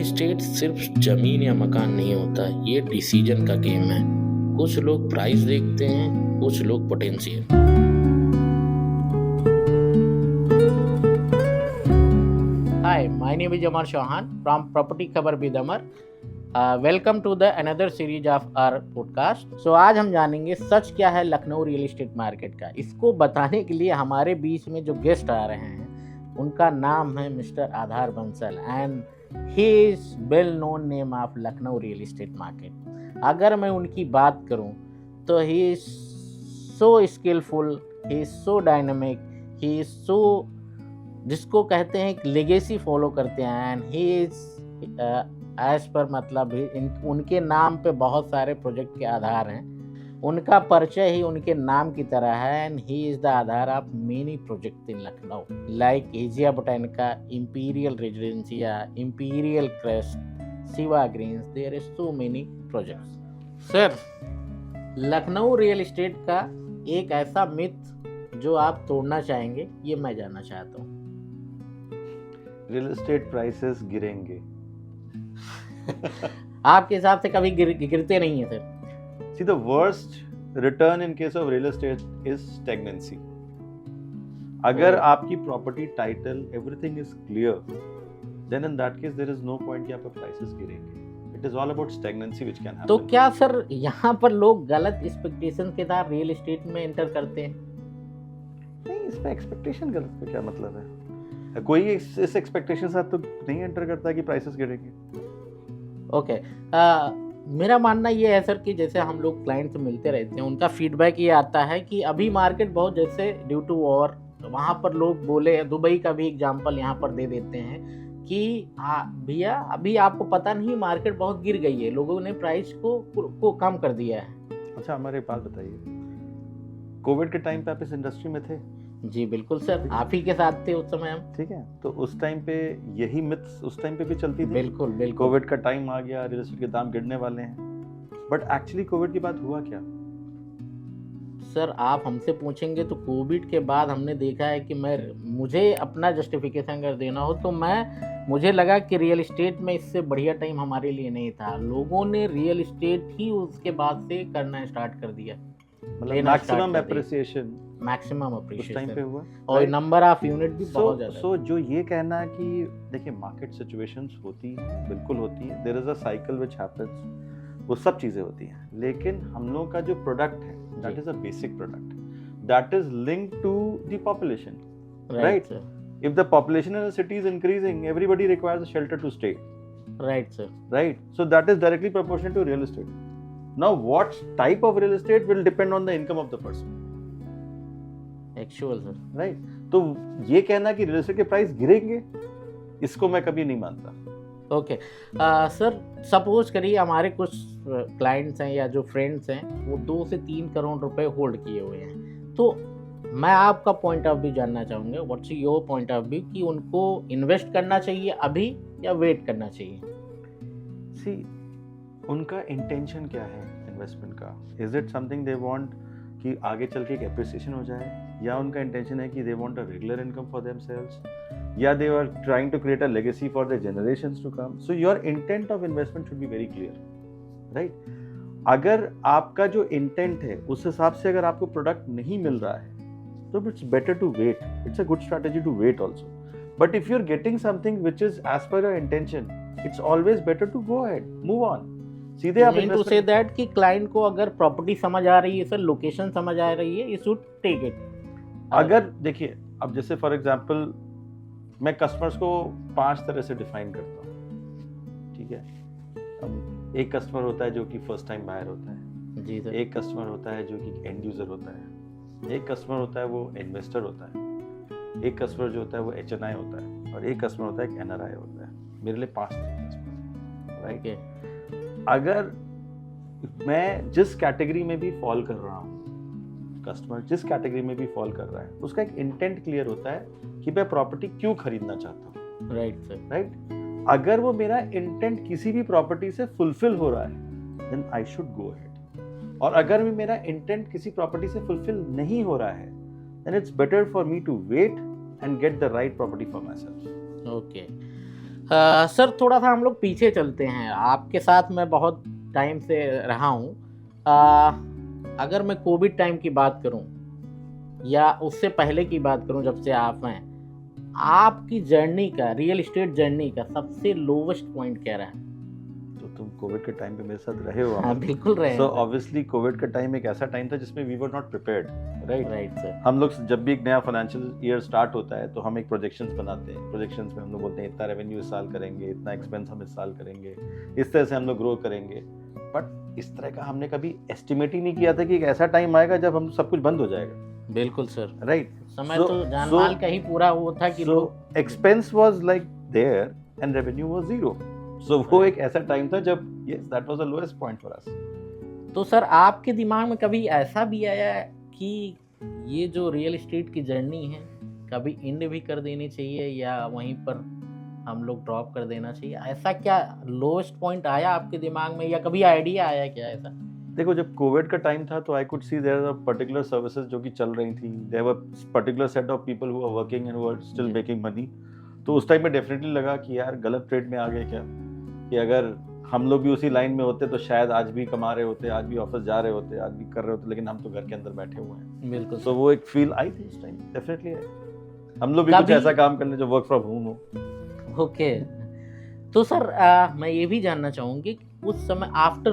Estate सिर्फ जमीन या मकान नहीं होता, ये डिसीजन का गेम है। कुछ लोग प्राइस देखते हैं, कुछ लोग potential. Hi, my name is Amar Chauhan from Property Khabar with Amar. Welcome to the another series of our podcast. So आज हम जानेंगे सच क्या है लखनऊ रियल एस्टेट मार्केट का। इसको बताने के लिए हमारे बीच में जो गेस्ट आ रहे हैं उनका नाम है mister Aadhar Bansal and he is well known name of Lucknow real estate market. अगर मैं उनकी बात करूं तो he is so skilful, he is so dynamic, he is so, जिसको कहते हैं लेगेसी फॉलो करते हैं एंड ही इज एज पर मतलब उनके नाम पे बहुत सारे प्रोजेक्ट के आधार हैं। उनका परिचय ही उनके नाम की तरह है and he is the aadhaar of many project in Lucknow like Ezia Botanica, Imperial Residencia, Imperial Crest, Shiva Greens, there is so many projects. Sir, Lucknow real estate का एक ऐसा मिथ जो आप तोड़ना चाहेंगे, ये मैं जानना चाहता हूँ। रियल एस्टेट प्राइसेस गिरेंगे। आपके हिसाब से कभी गिरते नहीं है sir? See, the worst return in case of real estate is stagnancy. अगर आपकी property title everything is clear, then in that case there is no point कि आपका प्राइसेस गिरेंगे. It is all about stagnancy which can happen. तो क्या sir यहाँ पर लोग गलत एक्सपेक्टेशन के साथ रियल एस्टेट में एंटर करते हैं? नहीं, इसमें एक्सपेक्टेशन गलत का क्या मतलब है? कोई इस एक्सपेक्टेशन के साथ तो नहीं एंटर करता कि प्राइसेस गिरेंगे। ओके, मेरा मानना ये है सर कि जैसे हम लोग क्लाइंट से मिलते रहते हैं, उनका फीडबैक ये आता है कि अभी मार्केट बहुत, जैसे ड्यू टू वॉर, वहाँ पर लोग बोले, दुबई का भी एग्जांपल यहाँ पर दे देते हैं कि भैया अभी आपको पता नहीं मार्केट बहुत गिर गई है, लोगों ने प्राइस को कम कर दिया है। अच्छा, हमारे पास बताइए, कोविड के टाइम पे आप इस इंडस्ट्री में थे? जी बिल्कुल सर, आप ही के साथ थे उस समय हम। ठीक है, तो उस टाइम पे यही मिथ्स उस टाइम पे भी चलती थी। बिल्कुल बिल्कुल। कोविड का टाइम आ गया, रियल एस्टेट के दाम गिरने वाले हैं, बट एक्चुअली कोविड के बाद हुआ क्या? सर आप हमसे पूछेंगे तो कोविड के बाद हमने देखा है कि मुझे अपना जस्टिफिकेशन अगर देना हो तो मुझे लगा कि रियल एस्टेट में इससे बढ़िया टाइम हमारे लिए नहीं था। लोगों ने रियल एस्टेट ही उसके बाद से करना स्टार्ट कर दिया, मतलब मैक्सिमम एप्रिसिएशन उस टाइम पे हुआ और नंबर ऑफ यूनिट भी बहुत ज्यादा। सो जो ये कहना है कि देखिए मार्केट सिचुएशंस होती हैं, बिल्कुल होती है, there is a cycle which happens, वो सब चीजें होती हैं, लेकिन हम लोग का जो प्रोडक्ट है that is a basic product that is linked to the population, right? If the population in a city is increasing, everybody requires a shelter to stay, right sir, right? So that is directly proportional to real estate. Now what type of real estate will depend on the income of the person. Actual sir. Right? तो ये कहना कि real estate के price गिरेंगे, इसको मैं कभी नहीं मानता। ओके सर, सपोज करिए हमारे कुछ क्लाइंट्स हैं या जो फ्रेंड्स हैं वो 2 से 3 करोड़ रुपए होल्ड किए हुए हैं, तो मैं आपका पॉइंट ऑफ व्यू जानना चाहूँगा, what's your point of view कि उनको इन्वेस्ट करना चाहिए अभी या वेट करना चाहिए? सी, उनका इंटेंशन क्या है इन्वेस्टमेंट का? Is it something they want कि आगे चल के एक एप्रिसिएशन हो जाए, या उनका इंटेंशन है कि they want a regular income for themselves, या they are trying to create a legacy for the generations to come? So your intent of investment should be very clear, right? अगर आपका जो इंटेंट है उस हिसाब से अगर आपको प्रोडक्ट नहीं मिल रहा है तो it's better to wait, it's a good strategy to wait also. But if you are getting something which is as per your intention, it's always better to go ahead, move on. सीधे आप to say that कि client को अगर property समझ आ रही है sir, location समझ आ रही है, यू शुड टेक इट. अगर देखिए, अब जैसे फॉर एग्जांपल मैं कस्टमर्स को 5 तरह से डिफाइन करता हूँ, ठीक है? अब एक कस्टमर होता है जो कि फर्स्ट टाइम बायर होता है जी सर, एक कस्टमर होता है जो कि एंड यूजर होता है, एक कस्टमर होता है वो इन्वेस्टर होता है, एक कस्टमर जो होता है वो HNI होता है, और एक कस्टमर होता है एक NRI होता है. मेरे लिए 5 कस्टमर, राइट? अगर मैं जिस कैटेगरी में भी फॉल कर रहा हूँ, कस्टमर जिस कैटेगरी में भी फॉल कर रहा है, उसका एक इंटेंट क्लियर होता है कि मैं प्रॉपर्टी क्यों खरीदना चाहता हूँ, राइट सर, राइट? अगर वो मेरा इंटेंट किसी भी प्रॉपर्टी से फुलफिल हो रहा है then I should go ahead, और अगर भी मेरा इंटेंट किसी प्रॉपर्टी से फुलफिल नहीं हो रहा है then it's better for me to wait and get the right property for myself. Okay. Sir थोड़ा सा हम लोग पीछे चलते हैं, आपके साथ मैं बहुत टाइम से रहा हूँ। अगर मैं कोविड टाइम की बात करूँ या उससे पहले की बात करूँ, जब से आप हैं, आपकी जर्नी का, रियल एस्टेट जर्नी का सबसे लोवेस्ट पॉइंट क्या रहा है? तो तुम कोविड के टाइम पे मेरे साथ रहे हो। हाँ बिल्कुल रहे। सो ऑब्वियसली कोविड का टाइम एक ऐसा टाइम था जिसमें we were not prepared, right? Right sir. हम लोग जब भी एक नया फाइनेंशियल ईयर स्टार्ट होता है तो हम एक प्रोजेक्शंस बनाते हैं। प्रोजेक्शंस में हम लोग बोलते हैं इतना रेवेन्यू इस साल करेंगे, इतना एक्सपेंस हम इस साल करेंगे, इस तरह से हम लोग ग्रो करेंगे। बट इस तरह का हमने कभी एस्टिमेट ही नहीं किया था कि एक ऐसा टाइम आएगा जब हम सब कुछ बंद हो जाएगा। बिल्कुल सर, राइट। समय तो जान माल का ही पूरा वो था कि लोग expense was like there and revenue was zero. So वो एक ऐसा टाइम था जब yes that was the lowest point for us. तो सर आपके दिमाग में कभी ऐसा भी आया कि ये जो रियल एस्टेट की जर्नी है कभी एंड भी कर देनी चाहिए या वहीं पर हम लोग ड्रॉप कर देना चाहिए? ऐसा क्या लोएस्ट पॉइंट आया आपके दिमाग में या कभी आइडिया आया क्या ऐसा? देखो, जब कोविड का टाइम था तो I could see there are particular services जो कि चल रही थी। There were particular set of people who are working and who are still making money. तो उस टाइम में डेफिनेटली लगा कि यार गलत ट्रेड में आ गए क्या, कि अगर हम लोग भी उसी लाइन में होते तो शायद आज भी कमा रहे होते, आज भी ऑफिस जा रहे होते, आज भी कर रहे होते, लेकिन हम तो घर के अंदर बैठे हुए हैं। बिल्कुल। सो वो एक फील आई थी उस टाइम, डेफिनेटली आई। हम लोग भी कुछ ऐसा काम करने जो वर्क फ्रॉम होम हो। ओके। तो सर मैं ये भी जानना चाहूँगी उस समय after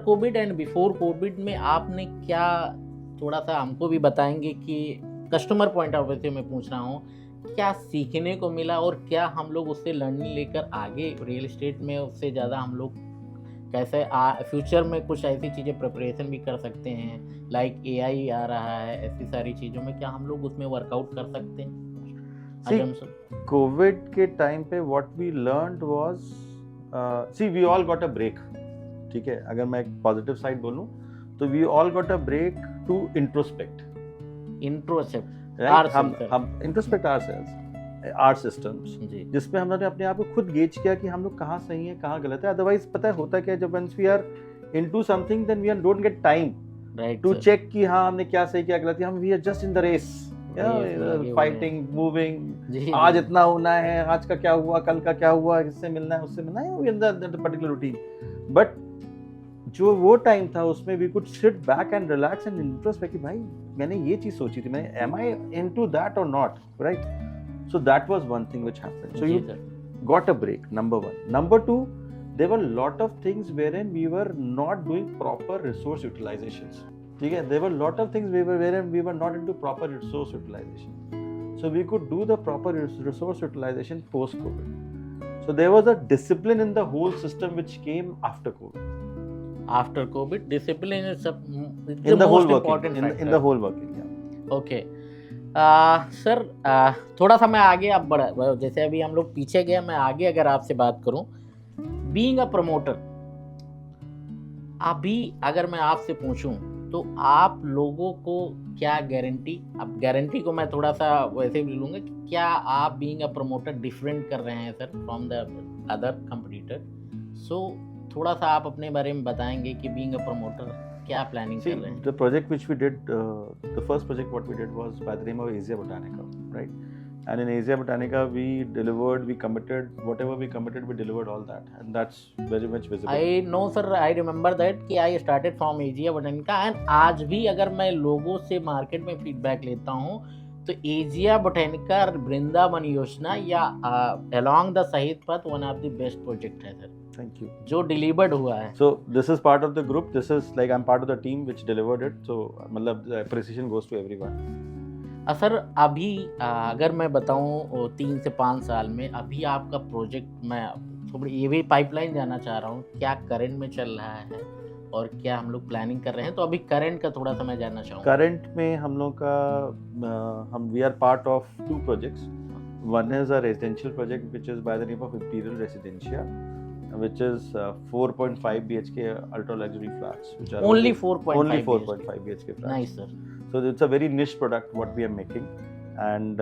Covid and before Covid में आपने क्या, थोड़ा सा हमको भी बताएंगे कि कस्टमर पॉइंट ऑफ व्यू से मैं पूछ रहा हूँ, क्या सीखने को मिला और क्या हम लोग उससे लर्निंग लेकर आगे रियल एस्टेट में उससे ज़्यादा हम लोग कैसे फ्यूचर में कुछ ऐसी चीज़ें प्रिपरेशन भी कर सकते हैं, लाइक एआई आ रहा है, ऐसी सारी चीज़ों में क्या हम लोग उसमें वर्कआउट कर सकते हैं? कोविड के टाइम पे what we learned was, see we all got a break. ठीक है, अगर मैं एक पॉजिटिव साइड बोलूं तो we all got a break to introspect हम इंट्रोस्पेक्ट आवरसेल्व्स, आवर सिस्टम्स, जिसमें हमने अपने आप को खुद गेज किया कि हम लोग कहाँ सही हैं, कहाँ गलत है। अदरवाइज पता है होता क्या है, जब once we are into something then we are don't get time to check कि हाँ हमने क्या सही क्या गलत है। हम we are just in the race, fighting, moving, आज इतना होना है, आज का क्या हुआ, कल का क्या हुआ, इससे मिलना है, उससे मिलना है, we in that particular routine. But जो वो टाइम था उसमें we could sit back and relax and introspect कि भाई मैंने ये चीज सोची थी, मैंने एम आई इनटू दैट और not, right? So that was one thing which happened. So you got a break, number one. Number two, there were lot of things wherein we were not doing proper resource utilizations. ठीक है, there were lot of things wherein we were not into proper resource utilization, so we could do the proper resource utilization post covid. So there was a discipline in the whole system which came after COVID. After COVID, discipline is in the whole working, in the whole working, yeah. Okay. Sir थोड़ा सा मैं आगे आप बढ़ा, जैसे अभी हम लोग पीछे गए, मैं आगे अगर आपसे बात करूं, बीइंग अ प्रमोटर, अभी अगर मैं आपसे पूछूं तो आप लोगों को क्या गारंटी, अब गारंटी को मैं थोड़ा सा वैसे भी लूँगा कि क्या आप बीइंग अ प्रमोटर डिफरेंट कर रहे हैं sir from the other competitor? So थोड़ा सा आप अपने बारे में बताएंगे कि बीइंग अ प्रमोटर क्या प्लानिंग कर रहे हैं? The project which we did, the first project what we did was by the name of Asia Botanica, right? And in Asia Botanica we delivered, we committed, whatever we committed, we delivered all that, and that's very much visible. I know sir, I remember that कि I started from Asia Botanica, and आज भी अगर मैं लोगों से market में feedback लेता हूँ तो एशिया बोटेनिका वृंदावन योजना या along the शहीद पथ one of the best project है सर। Thank you. जो डिलीवर्ड हुआ है। So this is part of the group. This is like I'm part of the team which delivered it. So मतलब appreciation goes to everyone. Sir अभी अगर मैं बताऊं 3 से 5 साल में अभी आपका प्रोजेक्ट, मैं थोड़ी ये भी पाइपलाइन जानना चाह रहा हूँ, क्या करंट में चल रहा है और क्या हम लोग प्लानिंग कर रहे हैं? तो अभी करंट का थोड़ा सा मैं जानना चाहूँगा। करंट में हम लोग का हम we are part of 2 projects. One is a residential project which is by the name of Imperial Residencia, which is 4.5 BHK ultra luxury flats, which are only 4.5 BHK flats. Nice sir. So it's a very niche product what we are making, and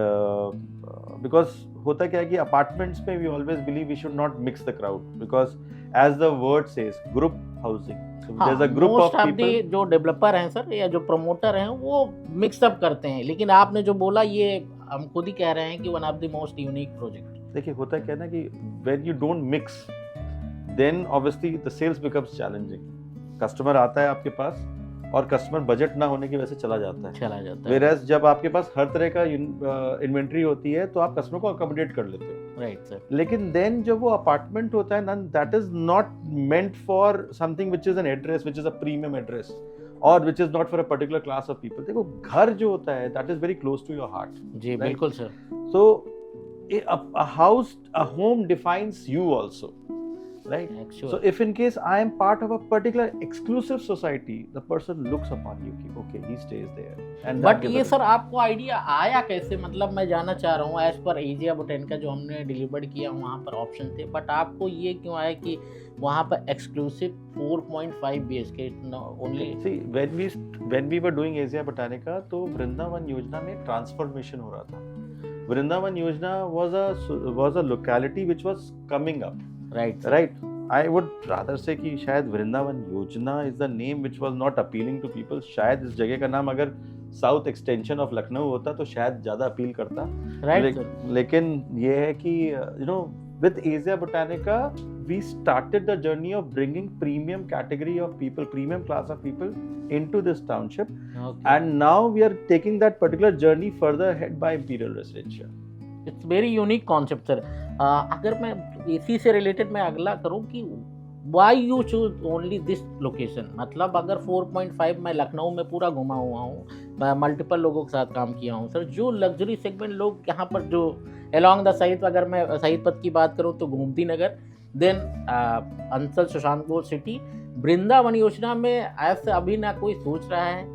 because होता क्या है कि apartments में we always believe we should not mix the crowd, because as the word says, group housing. So there's a group of people. जो developer हैं sir या जो promoter हैं वो मिक्सअप करते हैं, लेकिन आपने जो बोला ये हम खुद ही कह रहे हैं कि one of the most unique project. देखिए होता क्या है ना कि when you don't mix, then obviously the sales becomes challenging. Customer आता है आपके पास और कस्टमर बजट ना होने की वजह से चला जाता है. Whereas जब आपके पास हर तरह का इन्वेंट्री होती है तो आप कस्टमर को अकोमोडेट कर लेते हो. Right sir. लेकिन देन जब वो अपार्टमेंट होता है ना, that is not meant for something which is an address, which is a premium address, और which is not for a particular class of people. देखो घर जो होता है that is very close to your heart. जी बिल्कुल sir. So a house, a home defines you also, right? Sure. So if in case I am part of a particular exclusive society, the person looks upon you कि okay he stays there. And but ये sir आपको idea आया कैसे? मतलब मैं जानना चाह रहा हूँ, एज पर एजिया बोटेनिका जो हमने डिलीवर्ड किया वहाँ पर ऑप्शन थे, बट आपको ये क्यों आया कि वहाँ पर exclusive 4.5 BHK only? See, when we were doing Asia Botanica, तो वृंदावन योजना में ट्रांसफॉर्मेशन हो रहा था. वृंदावन योजना was a locality which was coming up. Right. I would rather say कि शायद वृंदावन योजना is the name which was not appealing to people. शायद इस जगह का नाम अगर साउथ एक्सटेंशन ऑफ लखनऊ होता तो शायद ज़्यादा अपील करता. लेकिन ये है कि with Asia Botanica we started the journey of bringing premium category of people, premium class of people into this township. Okay. And now we are taking that particular journey further ahead by Imperial Residential. It's very unique concept sir. अगर मैं इसी से related मैं अगला करूं कि why you choose only this location? मतलब अगर 4.5 मैं लखनऊ में पूरा घुमा हुआ हूँ, मैं मल्टीपल लोगों के साथ काम किया हूँ सर, जो लग्जरी सेगमेंट लोग यहाँ पर जो अलॉन्ग द शहीद, अगर मैं शहीद पथ की बात करूँ तो गोमती नगर, देन अंचल सुशांत बोस सिटी, वृंदावन योजना में ऐसे अभी ना कोई सोच रहा है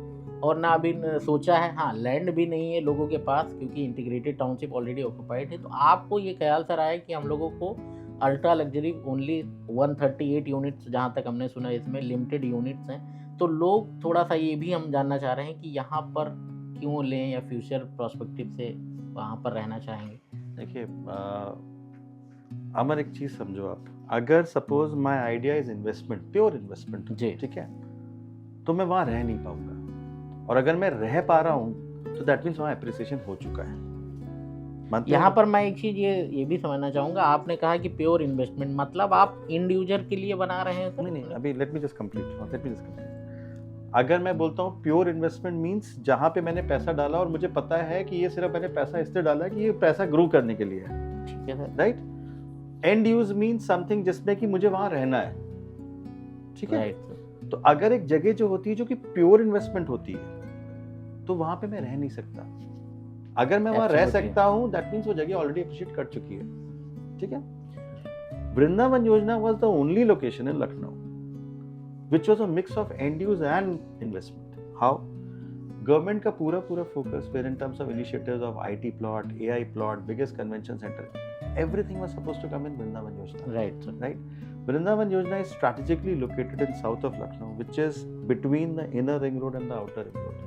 और ना अभी सोचा है. हाँ, लैंड भी नहीं है लोगों के पास क्योंकि इंटीग्रेटेड टाउनशिप ऑलरेडी ऑक्यूपाइड है. तो आपको ये ख्याल सर आया कि हम लोगों को अल्ट्रा लग्जरी ओनली 138 यूनिट्स, जहाँ तक हमने सुना इसमें लिमिटेड यूनिट्स हैं, तो लोग थोड़ा सा ये भी हम जानना चाह रहे हैं कि यहाँ पर क्यों लें या फ्यूचर प्रोस्पेक्टिव से वहाँ पर रहना चाहेंगे. देखिए अमर, एक चीज़ समझो आप, अगर suppose my idea is investment, pure investment, ठीक है, तो मैं वहाँ रह नहीं पाऊंगा, और अगर मैं रह पा रहा हूँ तो दैट मीन्स वहाँ एप्रिसिएशन हो चुका है. यहाँ पर मैं एक चीज़ ये भी समझना चाहूँगा, आपने कहा कि प्योर इन्वेस्टमेंट, मतलब आप इंडिविजुअल के लिए बना रहे हैं? नहीं, अभी लेट मी जस्ट कंप्लीट. अगर मैं बोलता हूँ प्योर इन्वेस्टमेंट मीन्स जहाँ पे मैंने पैसा डाला और मुझे पता है कि ये सिर्फ मैंने पैसा इसलिए डाला है कि ये पैसा ग्रो करने के लिए है. ठीक है sir. Right. And use means something जिसमें कि मुझे वहाँ रहना है. ठीक है. तो अगर एक जगह जो होती है जो कि प्योर इन्वेस्टमेंट होती है तो वहाँ पे मैं रह नहीं सकता. अगर मैं वहाँ रह सकता हूँ दैट मीन्स वो जगह ऑलरेडी अप्रिशिएट कर चुकी है. ठीक है. वृंदावन योजना was the only location in Lucknow which was a mix of end use and investment. How? Government का पूरा focus were in terms of initiatives of IT plot, AI plot, biggest convention center, everything was supposed to come in Vrindavan Yojana. Right. Vrindavan Yojana is strategically located in south of Lucknow, which is between the inner ring road and the outer ring road.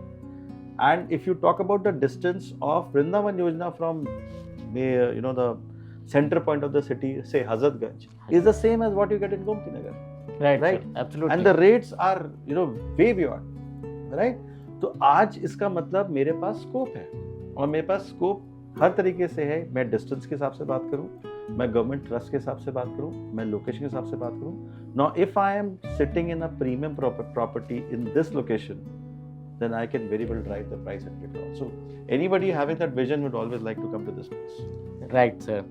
And if you talk about the distance of Vrindavan Yojana from the center point of the city, say Hazratganj, is the same as what you get in Gomti Nagar. Right. Absolutely. And the rates are way beyond. Right. तो आज इसका मतलब मेरे पास scope है, और मेरे पास scope हर तरीके से है. मैं डिस्टेंस के हिसाब से बात करूं, मैं गवर्नमेंट ट्रस्ट के हिसाब से बात करूं, मैं लोकेशन के हिसाब से बात करूं. Now if I am sitting in a premium property in this location, then I can very well drive the price and get it. So anybody having that vision would always like to come to this place. Right sir.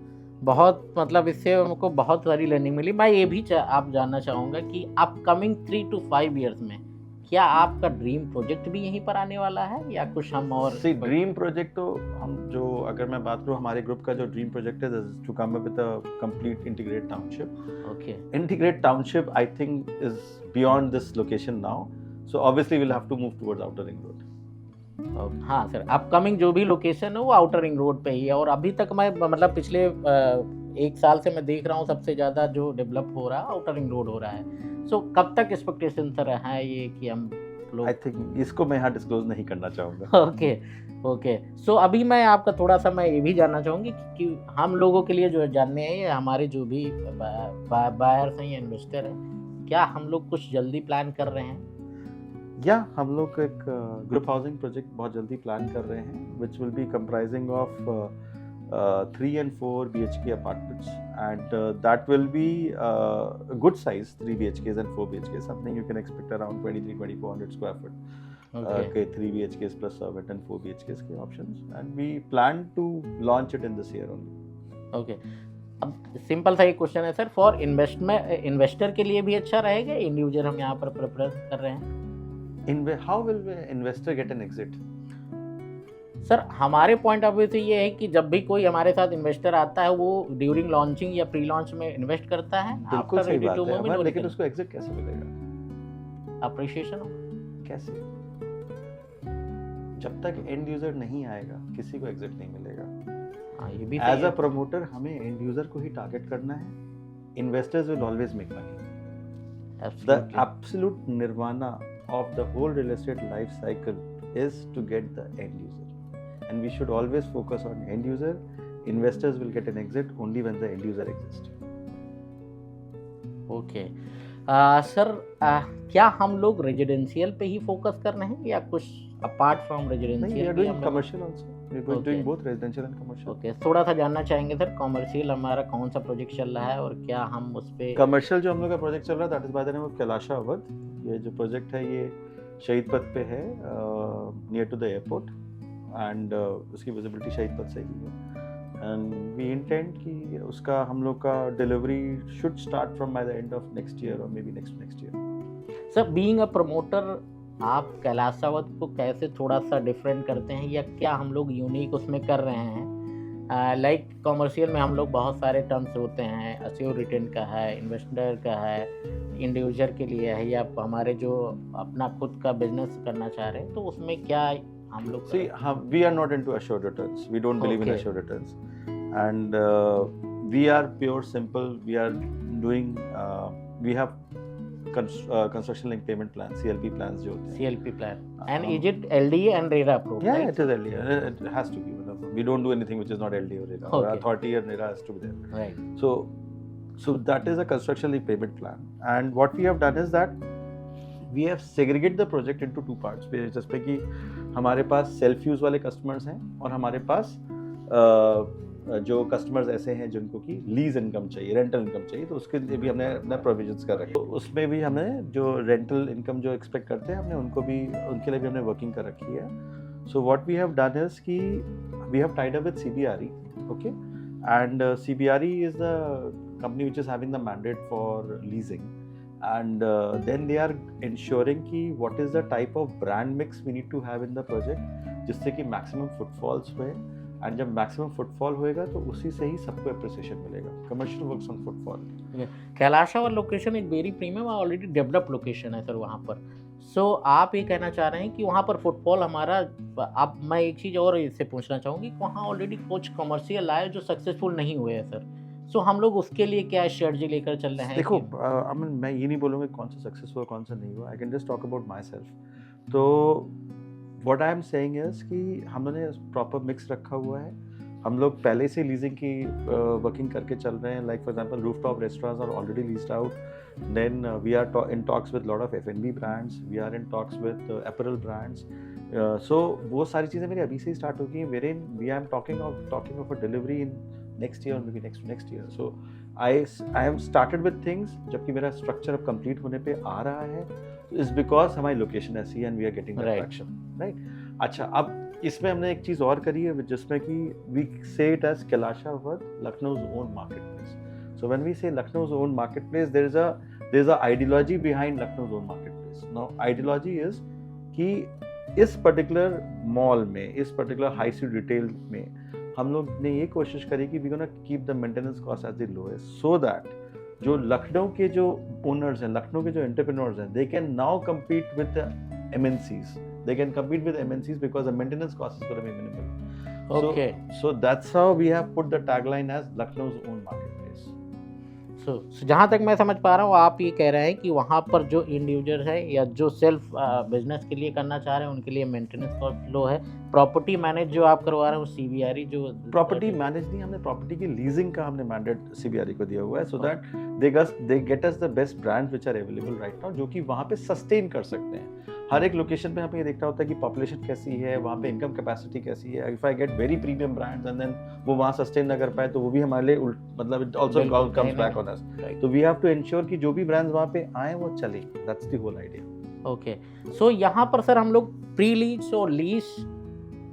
बहुत मतलब इससे हमको बहुत सारी learning मिली. मैं ये भी आप जानना चाहूँगा कि अपकमिंग 3 to 5 years में क्या आपका ड्रीम प्रोजेक्ट भी यहीं पर आने वाला है या कुछ हम और? ड्रीम प्रोजेक्ट तो हम जो अगर मैं बात करूँ हमारे ग्रुप का जो ड्रीम प्रोजेक्ट है to come up with a complete integrated township. Okay. Integrated township I think is beyond this location now, so obviously will have to move towards outer ring road. हाँ sir, upcoming जो भी location है वो outer ring road पे ही है, और अभी तक मैं मतलब पिछले 1 साल से मैं देख रहा हूँ सबसे ज़्यादा जो डेवलप हो रहा है आउटर रिंग रोड हो रहा है. सो कब तक एक्सपेक्टेशन सर है ये कि हम लोग? आई थिंक इसको मैं यहाँ डिस्क्लोज नहीं करना चाहूँगा. ओके. सो अभी मैं आपका थोड़ा सा मैं ये भी जानना चाहूँगी कि हम लोगों के लिए जो जानने हैं या हमारे जो भी बायर्स हैं या इन्वेस्टर हैं, क्या हम लोग कुछ जल्दी प्लान कर रहे हैं? या हम लोग एक ग्रुप हाउसिंग प्रोजेक्ट बहुत जल्दी प्लान कर रहे हैं, which will be comprising of 3 and 4 BHK apartments, and that will be a good size 3 BHKs and 4 BHKs, something you can expect around 23-2400 square foot. Okay. 3 BHKs plus servant and 4 BHKs के options, and we plan to launch it in this year only. Okay, अब simple सा एक question है sir, for investor के लिए भी अच्छा रहेगा, इंडिविजुअल हम यहाँ पर प्रेफरेंस कर रहे हैं? How will the investor get an exit? Sir हमारे पॉइंट ऑफ व्यू से ये है कि जब भी कोई हमारे साथ इन्वेस्टर आता है वो ड्यूरिंग लॉन्चिंग या प्री लॉन्च में इन्वेस्ट करता है, बिल्कुल सही बात है, लेकिन उसको एग्जिट कैसे मिलेगा? अप्रिशिएशन हो कैसे? जब तक एंड यूजर नहीं आएगा किसी को एग्जिट नहीं मिलेगा। हाँ, ये भी एज अ प्रमोटर हमें एंड यूजर को ही टारगेट करना है। Investors will always make money. The absolute nirvana of the whole real estate life cycle is to get the end user, and we should always focus on end user. Investors will get an exit only when the end user exist. Okay sir, क्या हम लोग residential पे ही focus कर रहे हैं या कुछ apart from residential? We are doing commercial also, we are doing both residential and commercial. Okay, थोड़ा सा जानना चाहेंगे सर, कमर्शियल हमारा कौन सा प्रोजेक्ट चल रहा है और क्या हम उस पे? कमर्शियल जो हम लोग का प्रोजेक्ट चल रहा है that is by the name of Kailash Awadh. ये जो प्रोजेक्ट है ये शहीद पथ पे है, near to the airport, and उसकी विजिबिलिटी शहीद पथ से ही है, एंड वी इंटेंड कि उसका हम लोग का delivery should start from by the end of next year और maybe next year. Sir being a promoter आप कैलाशावत को कैसे थोड़ा सा डिफरेंट करते हैं या क्या हम लोग यूनिक उसमें कर रहे हैं? लाइक कमर्शियल में हम लोग बहुत सारे टर्म्स होते हैं, अश्योर रिटर्न का है, इन्वेस्टर का है, इंडिविजुअल के लिए है, या हमारे जो अपना खुद का बिजनेस करना चाह रहे हैं, तो उसमें क्या हम लोग? See, we are not into assured returns. We don't believe in assured returns, and we are pure simple. We are doing. We have construction linked payment plans, CLP plans जो होते हैं. CLP plan. And is it LDA and RERA approved? Yeah, right? it is LDA. It has to be. We don't do anything which is not LDA or RERA. Okay. Authority or RERA has to be there. Right. So that is a construction linked payment plan. And what we have done is that we have segregated the project into two parts. जिसपे कि हमारे पास self use वाले customers हैं और हमारे पास जो customers ऐसे हैं जिनको कि लीज इनकम चाहिए, रेंटल इनकम चाहिए, तो उसके लिए भी हमने अपना प्रोविजंस कर रखे। तो उसमें भी हमें जो रेंटल इनकम जो एक्सपेक्ट करते हैं हमने उनके लिए भी हमने वर्किंग कर रखी है। So what we have done is कि we have tied up with CBRE, okay, and CBRE is the company which is having the mandate for leasing, and then they are ensuring कि what is the type of brand mix we need to have in the project जिससे कि maximum footfalls हुए, and जब maximum footfall होएगा तो उसी से ही सबको appreciation मिलेगा। Commercial works on footfall। Kailashawar location is very premium, already developed location है सर वहाँ पर। सो आप ये कहना चाह रहे हैं कि वहाँ पर फुटफॉल हमारा, अब मैं एक चीज़ और इससे पूछना चाहूँगी, वहाँ ऑलरेडी कुछ कमर्शियल आए जो सक्सेसफुल नहीं हुए हैं सर, सो हम लोग उसके लिए क्या स्ट्रेटजी लेकर चल रहे हैं? देखो अमन, मैं ये नहीं बोलूँगा कौन सा सक्सेस हुआ कौन सा नहीं हुआ, I can just talk about myself. तो what I am saying is कि हम लोगों ने प्रॉपर मिक्स रखा हुआ है। हम लोग पहले से लीजिंग की वर्किंग करके चल रहे हैं, like for example rooftop restaurants are already leased out, then we are in talks with lot of F&B brands, we are in talks with apparel brands. So वो सारी चीज़ें मेरी अभी से ही स्टार्ट हो गई हैं। Wherein we are talking of a delivery in next year or maybe next year. So I am started with things जबकि मेरा structure अब complete होने पे आ रहा है, is because हमारी location ऐसी है and we are getting the traction, right? अच्छा, अब इसमें हमने एक चीज़ और करी है जिसमें कि we say it as कैलाशावत, Lucknow's own marketplace. So when we say Lucknow's own marketplace, there is a ideology behind Lucknow's own marketplace. Now ideology is कि इस particular mall में, इस particular high street retail में हम लोग ने ये कोशिश करी कि we gonna keep the maintenance cost as the lowest, so that जो लखनऊ के जो ओनर्स हैं, लखनऊ के जो एंटरप्रेन्योर्स हैं, they can now compete with the MNCs, they can compete with MNCs because the maintenance cost is gonna be minimal. Okay. So that's how we have put the tagline as Lucknow's own marketplace. सो जहाँ तक मैं समझ पा रहा हूँ आप ये कह रहे हैं कि वहाँ पर जो इंडिविजुअल है या जो सेल्फ बिजनेस के लिए करना चाह रहे हैं उनके लिए मेंटेनेंस कॉस्ट लो है। प्रॉपर्टी मैनेज जो आप करवा रहे हैं वो CBRE जो प्रॉपर्टी मैनेज नहीं, हमने प्रॉपर्टी की लीजिंग का हमने मैंडेट CBRE को दिया हुआ है, so that they get us the best brands which are available right now, जो कि वहाँ पे सस्टेन कर सकते हैं। हर एक लोकेशन पे हमें ये देखना होता है कि पॉपुलेशन कैसी है, वहाँ पे इनकम कैपेसिटी कैसी है. If I get very premium brands and then वो वहाँ सस्टेन ना कर पाए तो वो भी हमारे लिए मतलब it also comes back on us. तो वी हैव टू एंश्योर कि जो भी ब्रांड्स वहाँ पे आए वो चले. That's the whole idea. Okay, so यहाँ पर सर हम लोग प्री लीज और लीज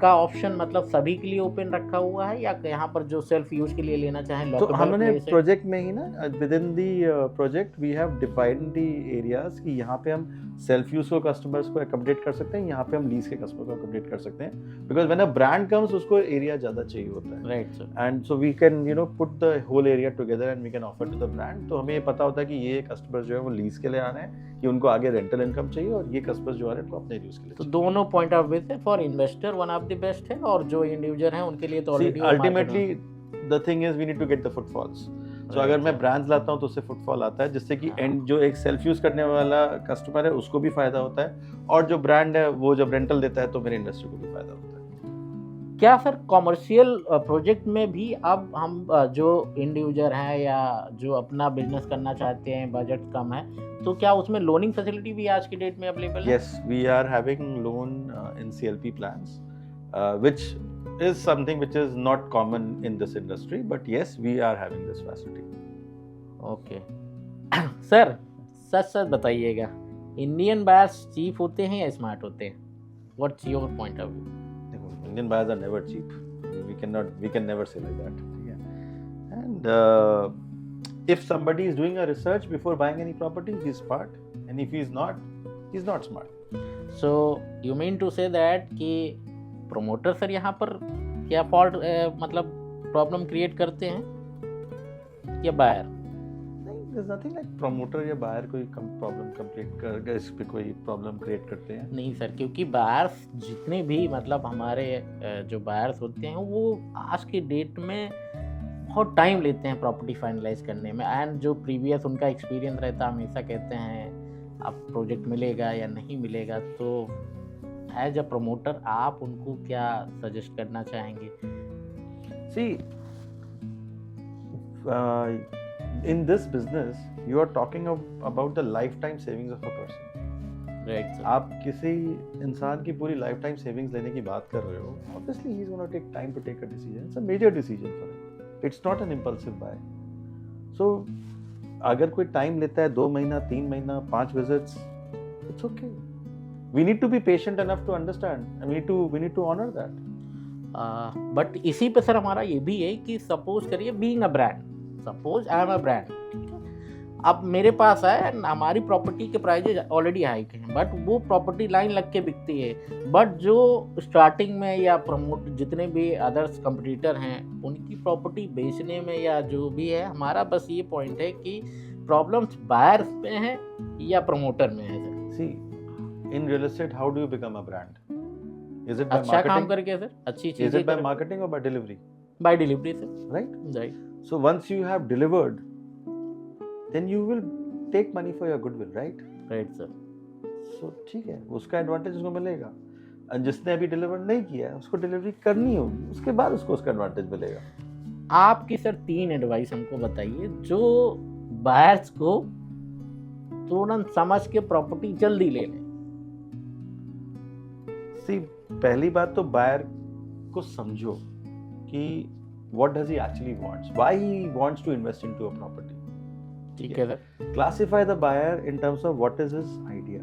का ऑप्शन मतलब सभी के लिए ओपन रखा हुआ है, या यहाँ पर जो सेल्फ यूज के लिए लेना चाहें तो हमने प्रोजेक्ट में ही ना within the project we have defined the areas कि यहाँ पे हम सेल्फ यूज को कस्टमर्स को अकोमोडेट कर सकते हैं, यहाँ पे हम लीज के कस्टमर को अकोमोडेट कर सकते हैं. Because when a brand comes उसको एरिया ज़्यादा चाहिए होता है. Right sir. And so we can put the whole area together and we can offer to the brand. तो हमें ये पता होता है कि ये कस्टमर जो है वो लीज के लिए आ रहे हैं, कि उनको आगे रेंटल इनकम चाहिए, और ये कस्टमर जो आ रहे हैं उनको अपने यूज के लिए. तो दोनों पॉइंट ऑफ व्यू से for investor one of the best है, और जो इंडिविजुअल है उनके लिए तो already ultimately the thing is we need to get the footfalls. तो अगर मैं ब्रांड्स लाता हूँ तो उससे फुटफॉल आता है, जिससे कि एंड जो एक सेल्फ यूज करने वाला कस्टमर है उसको भी फायदा होता है, और जो ब्रांड है वो जब रेंटल देता है तो मेरे इंडस्ट्री को भी फायदा होता है. क्या सर कॉमर्शियल प्रोजेक्ट में भी अब हम जो इंडिविजुअल हैं या जो अपना बिजनेस करना चाहते हैं, बजट कम है, तो क्या उसमें लोनिंग फैसिलिटी भी आज की डेट में अवेलेबल है? Yes, we are having loan in CLP plans which is something which is not common in this industry, but yes, we are having this facility. Okay. Sir सच सच बताइएगा, Indian buyers cheap होते हैं या smart होते हैं? What's your point of view? देखो, Indian buyers are never cheap. We can never say like that. Yeah. And if somebody is doing a research before buying any property, he's smart, and if he's not smart. So you mean to say that कि promoter sir यहाँ पर क्या fault मतलब problem create करते हैं या buyer? नहीं, there's nothing like promoter या बायर कोई प्रॉब्लम कंप्लीट कर इस पे कोई प्रॉब्लम क्रिएट करते हैं. नहीं सर, क्योंकि बायर्स जितने भी मतलब हमारे जो बायर्स होते हैं वो आज की डेट में बहुत टाइम लेते हैं प्रॉपर्टी फाइनलाइज करने में, एंड जो प्रीवियस उनका एक्सपीरियंस रहता है हमेशा कहते हैं अब प्रोजेक्ट मिलेगा या नहीं मिलेगा. तो एज अ प्रमोटर आप उनको क्या सजेस्ट करना चाहेंगे? See, in this business you are talking about the lifetime savings of a person. Right sir. आप किसी इंसान की पूरी lifetime savings लेने की बात कर रहे हो, obviously he is going to take time to take a decision. It's a major decision for him. It's not an impulsive buy. So अगर कोई टाइम लेता है 2 महीना, 3 महीना, 5 visits, it's okay. We need to be patient enough to understand, and we need to honor that. But इसी पे sir हमारा ये भी है कि सपोज करिए being a brand, suppose I am a brand, अब मेरे पास है हमारी प्रॉपर्टी के प्राइजेज ऑलरेडी हाई हैं, बट वो प्रॉपर्टी लाइन लग के बिकती है, बट जो स्टार्टिंग में या प्रमोट जितने भी अदर्स कंपटीटर हैं उनकी प्रॉपर्टी बेचने में या जो भी है, हमारा बस ये पॉइंट है कि प्रॉब्लम्स बायर्स पे हैं या प्रमोटर में है sir? See, in real estate, how do you become a brand? Is it by अच्छा marketing? काम करके सर, अच्छी चीजें Is it by marketing or by delivery? By delivery sir. Right? Right. So once you have delivered, then you will take money for your goodwill, right? Right sir. So ठीक है, उसका advantage उसको मिलेगा, और जिसने अभी डिलीवर नहीं किया है उसको डिलीवरी करनी होगी, उसके बाद उसको उसका एडवांटेज मिलेगा. आपकी सर 3 एडवाइस हमको बताइए जो बायर्स को तुरंत समझ के प्रॉपर्टी जल्दी ले लें. See, पहली बात तो बायर को समझो कि what does he actually wants, why he wants to invest into a property. ठीक है sir. Classify the buyer in terms of what is his idea,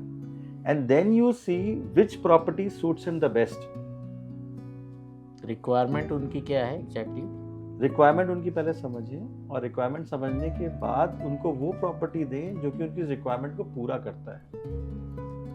and then you see which property suits him the best. Requirement उनकी क्या है exactly? Requirement उनकी पहले समझिए, और requirement समझने के बाद उनको वो प्रॉपर्टी दें जो कि उनकी रिक्वायरमेंट को पूरा करता है.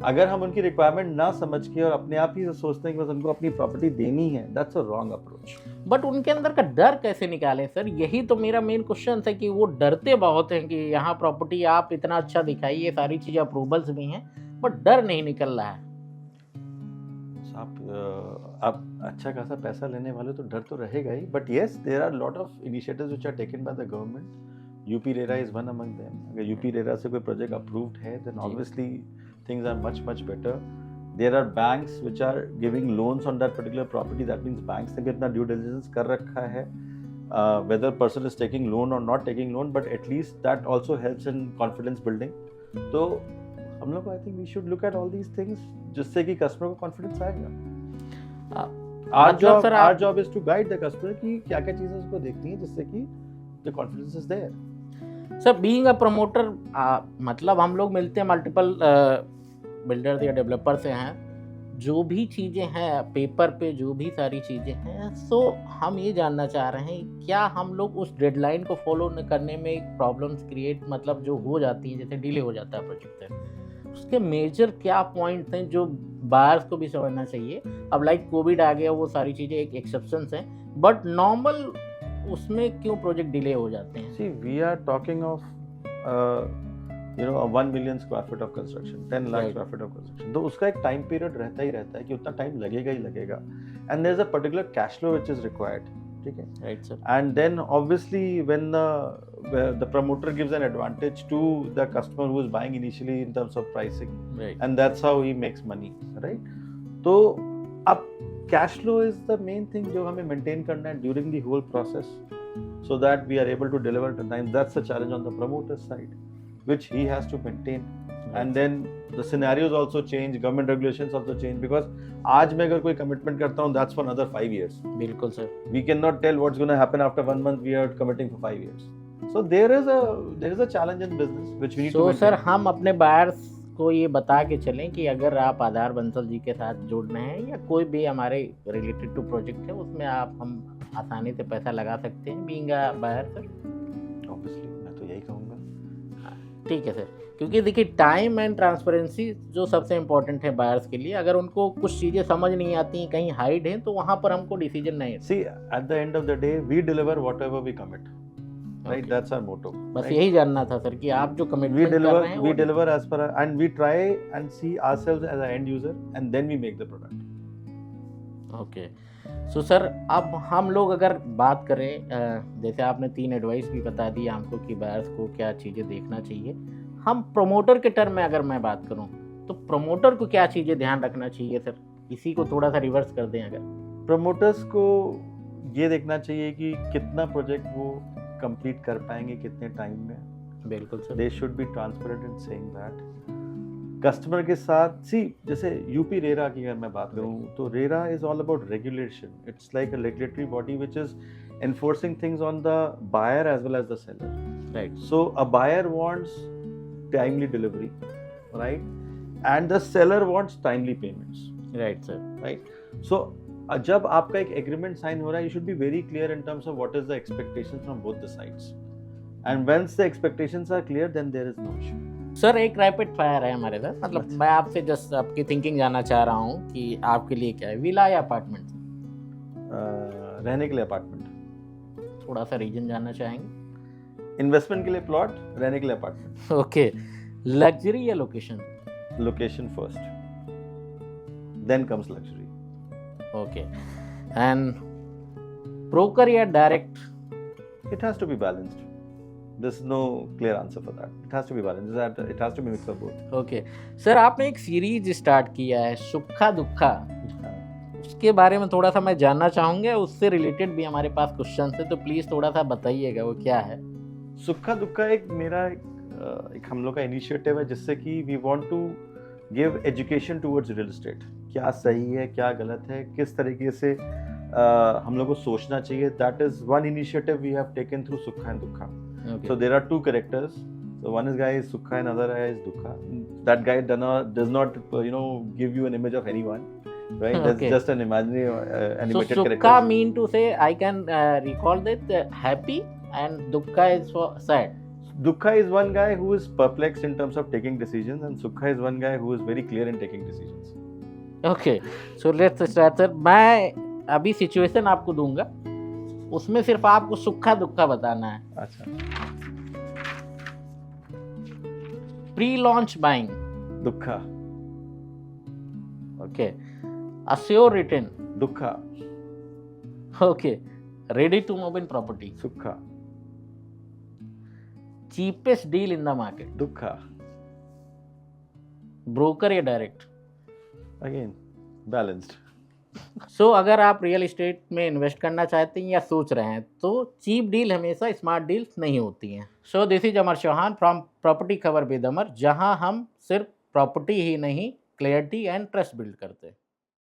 अगर हम उनकी रिक्वायरमेंट ना समझ के और अपने आप ही सोचते हैं कि बस उनको अपनी प्रॉपर्टी देनी है, that's a wrong approach. But उनके अंदर का डर कैसे निकालें सर? यही तो मेरा मेन क्वेश्चन था कि वो डरते बहुत हैं कि यहाँ प्रॉपर्टी आप इतना अच्छा दिखाइए, सारी चीज़ें अप्रूवल्स भी हैं, बट डर नहीं निकल रहा है. आप अच्छा खासा पैसा लेने वाले तो डर तो रहेगा ही, but yes there are lot of initiatives which are taken by the government. UP RERA is one among them. अगर यूपी रेरा से कोई प्रोजेक्ट अप्रूव्ड है then obviously things are much better. There are banks which are giving loans on that particular property. That means banks ने भी अपना due diligence कर रखा है, whether person is taking loan or not taking loan, but at least that also helps in confidence building. तो हम लोग को I think we should look at all these things जिससे कि कस्टमर को कॉन्फिडेंस आएगा. Our job is to guide the customer कि क्या क्या चीज़ें उसको देखती हैं जिससे कि the confidence is there. Sir being a promoter मतलब हम लोग मिलते हैं मल्टीपल बिल्डर्स या डेवलपर से हैं, जो भी चीज़ें हैं पेपर पे जो भी सारी चीज़ें हैं, सो हम ये जानना चाह रहे हैं क्या हम लोग उस डेडलाइन को फॉलो न करने में प्रॉब्लम्स क्रिएट मतलब जो हो जाती हैं जैसे डिले हो जाता है प्रोजेक्ट, उसके मेजर क्या पॉइंट्स हैं जो बायर्स को भी समझना चाहिए. अब लाइक कोविड आ गया, वो सारी चीज़ें एक एक्सेप्शंस हैं, बट नॉर्मल उसमें क्यों प्रोजेक्ट डिले हो जाते हैं? See, we are talking of a 1 million square foot of construction, 10 lakh square foot of construction. तो उसका एक टाइम पीरियड रहता ही रहता है कि उतना टाइम लगेगा ही लगेगा. And there is a particular cash flow which is required. ठीक है? Right, sir. And then obviously when the promoter gives an advantage to the customer who is buying initially in terms of pricing, Right. and that's how he makes money, right? तो अब cash flow is the main thing जो हमें maintain करना है during the whole process, so that we are able to deliver at time. That's the challenge on the promoter's side, which he has to maintain. And then the scenarios also change, government regulations also change, because आज मैं अगर कोई commitment करता हूँ, that's for another 5 years. बिल्कुल sir. We cannot tell what's going to happen after 1 month. We are committing for 5 years. So there is a challenge in business which we need to maintain. Sir हम अपने buyers को ये बता के चलें कि अगर आप आधार बंसल जी के साथ जुड़ना है या कोई भी हमारे रिलेटेड टू प्रोजेक्ट है उसमें हम आसानी से पैसा लगा सकते हैं being a buyer sir. Obviously मैं तो यही कहूँगा. ठीक है सर, क्योंकि देखिए टाइम एंड ट्रांसपेरेंसी जो सबसे इम्पोर्टेंट है बायर्स के लिए. अगर उनको कुछ चीज़ें समझ नहीं आती हैं, कहीं हाइड हैं, तो वहाँ पर हमको डिसीजन नहीं. See, at the end of the day, we deliver whatever we commit. Right, Okay. that's our motto. बस right? यही जानना था सर कि आप जो We कमिटमेंट कर रहे हैं we deliver as per and we try and see ourselves as an end user and then we make the product. Okay. So sir अब हम लोग अगर बात करें जैसे आपने 3 एडवाइस भी बता दी हमको कि बायर्स को क्या चीज़ें देखना चाहिए. हम प्रमोटर के टर्म में अगर मैं बात करूं तो प्रमोटर को क्या चीज़ें ध्यान रखना चाहिए सर? इसी को थोड़ा सा रिवर्स कर दें अगर. Promoters को ये देखना चाहिए कि कितना प्रोजेक्ट वो कंप्लीट कर पाएंगे कितने टाइम में. बिल्कुल sir. They should be transparent in saying that. Customer के साथ जैसे यूपी रेरा की अगर मैं बात करूं तो RERA is all about regulation. It's like a regulatory body which is enforcing things on the buyer as well as the seller. Right. So a buyer wants timely delivery, right? And the seller wants timely payments, right sir. right? So जब आपका एक agreement sign हो रहा है, you should be very clear in terms of what is the expectations from both the sides. And once the expectations are clear, then there is no issue. Sir एक rapid fire है हमारे साथ, मतलब मैं आपसे जस्ट आपकी thinking जानना चाह रहा हूँ कि आपके लिए क्या है, विला या अपार्टमेंट? रहने के लिए अपार्टमेंट. थोड़ा सा रीजन जानना चाहेंगे. इन्वेस्टमेंट के लिए प्लॉट, रहने के लिए अपार्टमेंट. ओके. लग्जरी या location? Location first, then comes luxury. Okay. And broker या direct? It has to be balanced. There's no clear answer for that. It has to be balanced. It has to be mix of both. Okay. Sir आपने एक series start किया है सुखा दुखा, उसके बारे में थोड़ा सा मैं जानना चाहूँगा. उससे रिलेटेड भी हमारे पास क्वेश्चन है, तो प्लीज़ थोड़ा सा बताइएगा वो क्या है. सुखा दुखा एक मेरा एक हम लोग का इनिशिएटिव है जिससे कि we want to give education towards real estate. क्या सही है, क्या गलत है, किस तरीके से हम लोग को सोचना चाहिए. That is one initiative we have taken through Sukha and Dukha. So there are 2 characters. So one is guy is Sukha and other guy is Dukha. That guy does not give you an image of anyone, right? That's Okay. just an imaginary animated so character. Sukha mean to say I can recall that happy, and Dukha is for sad. Dukha is one guy who is perplexed in terms of taking decisions, and Sukha is one guy who is very clear in taking decisions. Okay, so let's start sir. मैं अभी situation आपको दूंगा, उसमें सिर्फ आपको सुखा दुखा बताना है. अच्छा. Pre launch buying Dukha. Okay. Assured return Dukha. Okay. Ready to move in property Sukha. Cheapest deal in the market Dukha. Broker या डायरेक्ट? Again, balanced. सो अगर आप रियल इस्टेट में इन्वेस्ट करना चाहते हैं या सोच रहे हैं तो चीप डील हमेशा स्मार्ट डील्स नहीं होती हैं. So this is Amar Chauhan from property Khabar with Amar, जहां हम सिर्फ प्रॉपर्टी ही नहीं, क्लैरिटी एंड ट्रस्ट बिल्ड करते हैं।